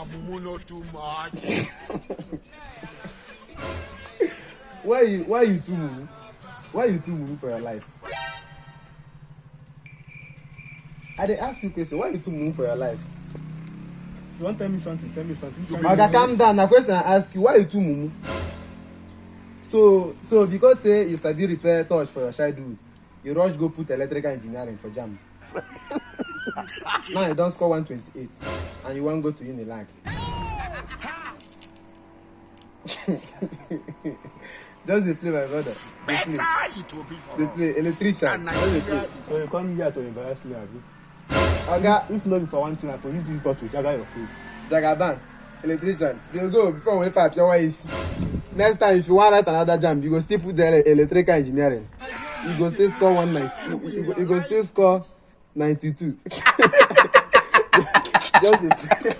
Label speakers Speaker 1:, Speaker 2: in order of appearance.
Speaker 1: Mumu not too much.
Speaker 2: Why you too mumu? Why you too mumu for your life? I dey ask you question. Why you too mumu for your life?
Speaker 3: You want tell me something? Tell me something.
Speaker 2: Oga, calm down. Na question I ask you. Why you too mumu? So because say you study repair touch for your childhood, you rush go put electrical engineering for JAMB. Now you don score 128 and you wan go to Unilag. Just dey play, my brother.
Speaker 1: Better it will be for
Speaker 2: Dey
Speaker 1: us.
Speaker 2: play electrician. Just dey play.
Speaker 3: So you come here to embarrass me, abi?
Speaker 2: Oga,
Speaker 3: If not for one thing, I for use this gun to jagger your face.
Speaker 2: Jagaban, electrician. Dey go before we fight your ways. Next time if you wan write another JAMB, you go still put the electrical engineering. You go still score 190. You go still score 92. Just dey play.